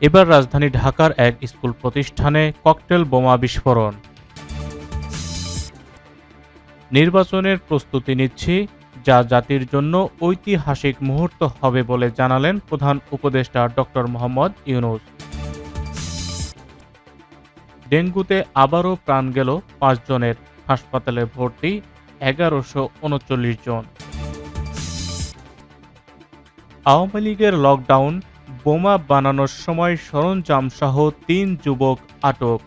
এবার রাজধানী ঢাকার এক স্কুল প্রতিষ্ঠানে ককটেল বোমা বিস্ফোরণ। নির্বাচনের প্রস্তুতি নিচ্ছি, যা জাতির জন্য ঐতিহাসিক মুহূর্ত হবে বলে জানালেন প্রধান উপদেষ্টা ডক্টর মোহাম্মদ ইউনূস। ডেঙ্গুতে আবারও প্রাণ গেল ৫ জনের, হাসপাতালে ভর্তি ১১৩৯ জন। আওয়ামী লীগের লকডাউন, বোমা বানানোর সময় সরঞ্জামসহ ৩ যুবক আটক।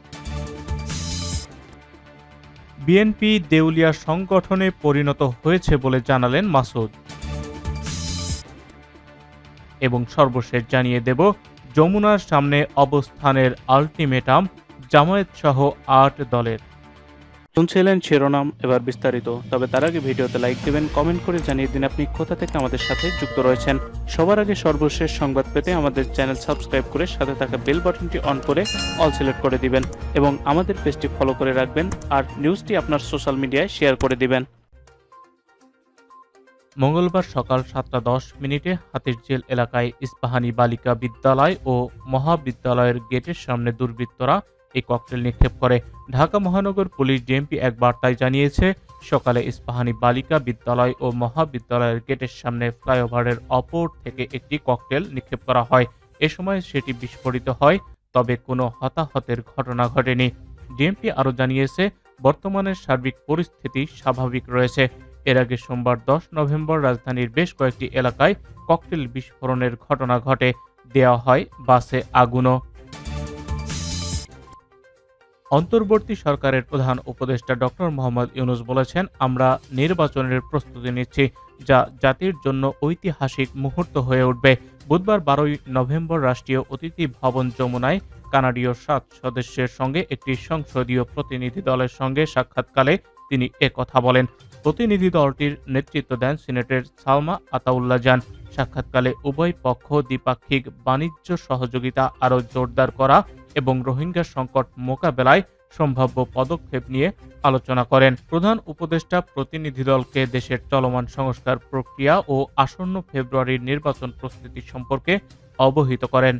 বিএনপি দেউলিয়া সংগঠনে পরিণত হয়েছে বলে জানালেন মাসুদ। এবং সর্বশেষ জানিয়ে দেব, যমুনার সামনে অবস্থানের আল্টিমেটাম জামায়াতসহ ৮ দলের। শুনছিলেন শিরোনাম, এবার বিস্তারিত। তবে তার আগে ভিডিওতে লাইক দিবেন, কমেন্ট করে জানিয়ে দিন আপনি কোথা থেকে আমাদের সাথে যুক্ত রয়েছেন। সবার আগে সর্বশেষ সংবাদ পেতে আমাদের চ্যানেল সাবস্ক্রাইব করে সাথে থাকা বেল বাটনটি অন করে অল সিলেক্ট করে দিবেন এবং আমাদের পেজটি ফলো করে রাখবেন আর নিউজটি আপনার সোশ্যাল মিডিয়ায় শেয়ার করে দিবেন। মঙ্গলবার সকাল ৭টা ১০ হাতিরঝিল এলাকায় ইস্পাহানী বালিকা বিদ্যালয় ও মহাবিদ্যালয়ের গেটের সামনে দুর্বৃত্তরা এই ককটেল নিক্ষেপ করে। ঢাকা মহানগর পুলিশ ডিএমপি এক বার্তায় জানিয়েছে, সকালে ইস্পাহানী বালিকা বিদ্যালয় ও মহাবিদ্যালয়ের গেটের সামনে ফ্লাইওভারের অপর থেকে একটি ককটেল নিক্ষেপ করা হয়। এ সময় সেটি বিস্ফোরিত হয়, তবে কোনো হতাহতের ঘটনা ঘটেনি। ডিএমপি আরও জানিয়েছে, বর্তমানে সার্বিক পরিস্থিতি স্বাভাবিক রয়েছে। এর আগে সোমবার ১০ নভেম্বর রাজধানীর বেশ কয়েকটি এলাকায় ককটেল বিস্ফোরণের ঘটনা ঘটে, দেওয়া হয় বাসে আগুনও। অন্তর্বর্তী সরকারের প্রধান উপদেষ্টা ডক্টর মোহাম্মদ ইউনূস বলেছেন, আমরা নির্বাচনের প্রস্তুতি নিচ্ছি, যা জাতির জন্য ঐতিহাসিক মুহূর্ত হয়ে উঠবে। বুধবার ১২ নভেম্বর রাষ্ট্রীয় অতিথি ভবন যমুনায় কানাডীয় ৭ সদস্যের সঙ্গে একটি সংসদীয় প্রতিনিধি দলের সঙ্গে সাক্ষাৎকালে তিনি একথা বলেন। প্রতিনিধি দলটির নেতৃত্ব দেন সিনেটের সালমা আতাউল্লাহ জান। সাক্ষাৎকালে উভয় পক্ষ দ্বিপাক্ষিক বাণিজ্য সহযোগিতা আরও জোরদার করা এবং রোহিঙ্গা সংকট মোকাবেলায় সম্ভাব্য পদক্ষেপ নিয়ে আলোচনা করেন। প্রধান উপদেষ্টা প্রতিনিধিদলকে দেশের চলমান সংস্কার প্রক্রিয়া ও আসন্ন ফেব্রুয়ারির নির্বাচন প্রস্তুতি সম্পর্কে অবহিত করেন।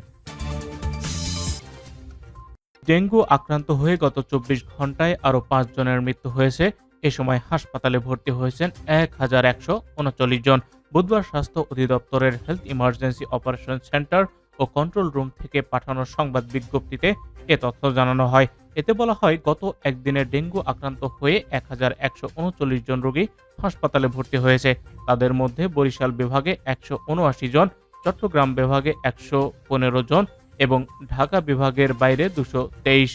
ডেঙ্গু আক্রান্ত হয়ে গত ২৪ ঘন্টায় আরও ৫ জনের মৃত্যু হয়েছে। এ সময় হাসপাতালে ভর্তি হয়েছেন ১১৩৯ জন। বুধবার স্বাস্থ্য অধিদপ্তরের হেলথ ইমার্জেন্সি অপারেশন সেন্টার ও কন্ট্রোল রুম থেকে পাঠানো সংবাদ বিজ্ঞপ্তিতে এ তথ্য জানানো হয়। এতে বলা হয়, গত একদিনে ডেঙ্গু আক্রান্ত হয়ে ১১৩৯ জন রোগী হাসপাতালে ভর্তি হয়েছে। তাদের মধ্যে বরিশাল বিভাগে ১৭৯ জন, চট্টগ্রাম বিভাগে ১১৫ জন এবং ঢাকা বিভাগের বাইরে ২২৩।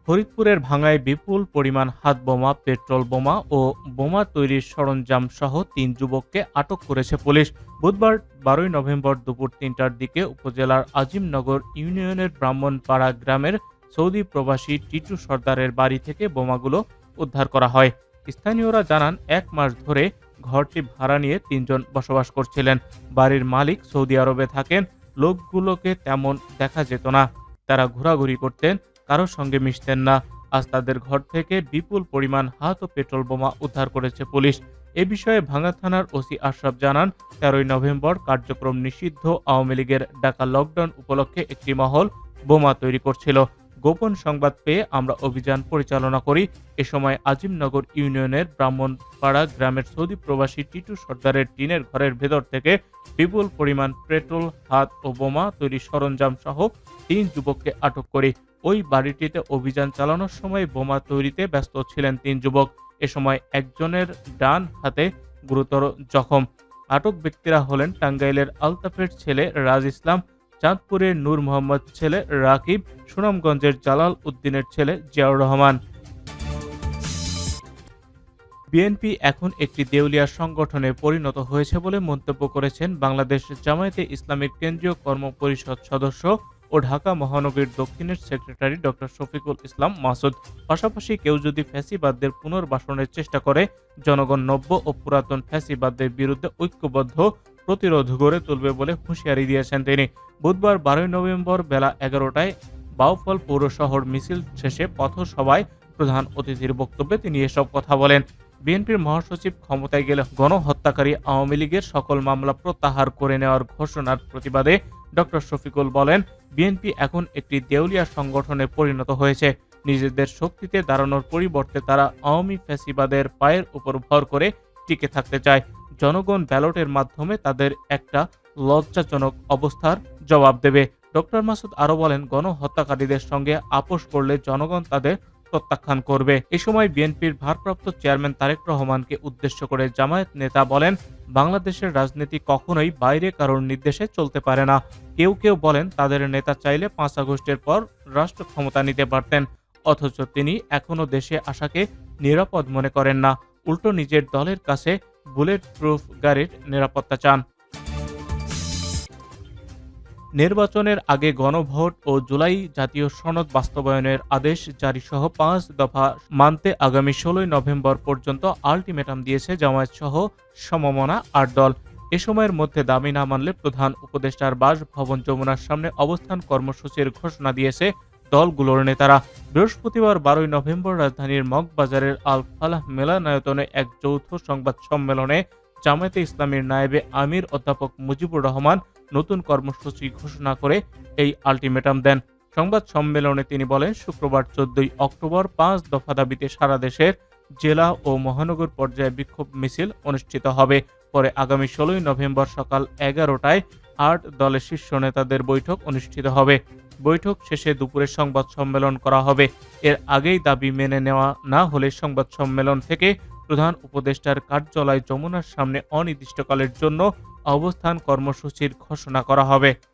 ফরিদপুরের ভাঙ্গায় বিপুল পরিমাণ হাতবোমা, পেট্রোল বোমা ও বোমা তৈরির সরঞ্জাম সহ ৩ যুবককে আটক করেছে পুলিশ। বুধবার ১২ নভেম্বর দুপুর ৩টার দিকে উপজেলার আজিমনগর ইউনিয়নের ব্রাহ্মণপাড়া গ্রামের সৌদি প্রবাসী টিটু সর্দারের বাড়ি থেকে বোমাগুলো উদ্ধার করা হয়। স্থানীয়রা জানান, ১ মাস ধরে ঘরটি ভাড়া নিয়ে ৩ জন বসবাস করছিলেন। বাড়ির মালিক সৌদি আরবে থাকেন। লোকগুলোকে তেমন দেখা যেত না, তারা ঘোরাঘুরি করতেন, কারোর সঙ্গে মিশতেন না। আজ তাদের ঘর থেকে বিপুল পরিমাণ হাত ও পেট্রোল বোমা উদ্ধার করেছে পুলিশ। এ বিষয়ে ভাঙ্গা থানার ওসি আশরাফ জানান, ১৩ নভেম্বর কার্যক্রম নিষিদ্ধ আওয়ামী লীগের ডাকা লকডাউন উপলক্ষে একটি মহল বোমা তৈরি করছিল। গোপন সংবাদ পেয়ে আমরা অভিযান পরিচালনা করি। এ সময় আজিমনগর ইউনিয়নের ব্রাহ্মণপাড়া গ্রামের সৌদি প্রবাসী টিটু সর্দারের টিনের ঘরের ভেতর থেকে বিপুল পরিমাণ পেট্রোল, হাত ও বোমা তৈরির সরঞ্জাম সহ ৩ যুবককে আটক করি। ওই বাড়িটিতে অভিযান চালানোর সময় বোমা তৈরিতে ব্যস্ত ছিলেন ৩ যুবক। এ সময় একজনের ডান হাতে গুরুতর জখম। আটক ব্যক্তিরা হলেন টাঙ্গাইলের আলতাফের ছেলে রাজ ইসলাম, চাঁদপুরের নূর মোহাম্মদ ছেলে রাকিব, সুনামগঞ্জের জালাল উদ্দিনের ছেলে জিয়াউর রহমান। বিএনপি এখন একটি দেউলিয়া সংগঠনে পরিণত হয়েছে বলে মন্তব্য করেছেন বাংলাদেশ জামায়াতে ইসলামীর কেন্দ্রীয় কর্মপরিষদ সদস্য ও ঢাকা মহানগরীর দক্ষিণের সেক্রেটারি ডক্টর শফিকুল ইসলাম মাসুদ। পাশাপাশি কেউ যদি ফ্যাসিবাদদের পুনর্বাসনের চেষ্টা করে, জনগণ নব্য ও পুরাতন ফ্যাসিবাদদের বিরুদ্ধে ঐক্যবদ্ধ প্রতিরোধ গড়ে তুলবে বলে হুঁশিয়ারি দিয়েছেন তিনি। বুধবার ১২ নভেম্বর বেলা ১১টায় বাউফল পৌর শহর মিছিল শেষে পথসভায় প্রধান অতিথির বক্তব্যে তিনি এসব কথা বলেন। বিএনপির মহাসচিব ক্ষমতায় গেলে গণহত্যাকারী আওয়ামী লীগের সকল মামলা প্রত্যাহার করে নেওয়ার ঘোষণার প্রতিবাদে ডক্টর শফিকুল বলেন, বিএনপি এখন একটি দেউলিয়া সংগঠনে পরিণত হয়েছে। নিজেদের শক্তিতে দাঁড়ানোর পরিবর্তে তারা আওয়ামী ফ্যাসিবাদের পায়ের উপর ভর করে টিকে থাকতে চায়। জনগণ ব্যালটের মাধ্যমে তাদের একটা লজ্জাজনক অবস্থার জবাব দেবে। ডক্টর মাসুদ আরও বলেন, গণহত্যাকারীদের সঙ্গে আপোষ করলে জনগণ তাদের প্রত্যাখ্যান করবে। এ সময় বিএনপির ভারপ্রাপ্ত চেয়ারম্যান তারেক রহমানকে উদ্দেশ্য করে জামায়াত নেতা বলেন, বাংলাদেশের রাজনীতি কখনোই বাইরে কারোর নির্দেশে চলতে পারে না। কেউ কেউ বলেন তাদের নেতা চাইলে 5 আগস্টের পর রাষ্ট্র ক্ষমতা নিতে পারতেন, অথচ তিনি এখনো দেশে আসাকে নিরাপদ মনে করেন না। উল্টো নিজের দলের কাছে বুলেট প্রুফ গাড়ির নিরাপত্তা চান। নির্বাচনের আগে গণভোট ও জুলাই জাতীয় সনদ বাস্তবায়নের আদেশ জারিসহ 5 দফা মানতে আগামী 16 নভেম্বর পর্যন্ত আলটিমেটাম দিয়েছে জামায়াত সহ সমমনা 8 দল। এ সময়ের মধ্যে দাবি না মানলে প্রধান উপদেষ্টার বাসভবন যমুনার সামনে অবস্থান কর্মসূচির ঘোষণা দিয়েছে দলগুলোর নেতারা। বৃহস্পতিবার 12 নভেম্বর রাজধানীর মগবাজারের আল ফালাহ মিলনায়তনে এক যৌথ সংবাদ সম্মেলনে জামায়াতে ইসলামীর নায়েবে আমির অধ্যাপক মুজিবুর রহমান নতুন কর্মসূচি ঘোষণা করে এই আলটিমেটাম দেন। সংবাদ সম্মেলনে তিনি বলেন, শুক্রবার 14 অক্টোবর 5 দফা দাবিতে সারা দেশের জেলা ও মহানগর পর্যায়ে বিক্ষোভ মিছিল অনুষ্ঠিত হবে। পরে আগামী 16 নভেম্বর সকাল 11টায় 8 দলের শীর্ষ নেতাদের বৈঠক অনুষ্ঠিত হবে। বৈঠক শেষে দুপুরে সংবাদ সম্মেলন করা হবে। এর আগেই দাবি মেনে নেওয়া না হলে সংবাদ সম্মেলন থেকে প্রধান উপদেষ্টার কার্যালয় যমুনার সামনে অনির্দিষ্টকালের জন্য অবস্থান কর্মসূচির ঘোষণা করা হবে।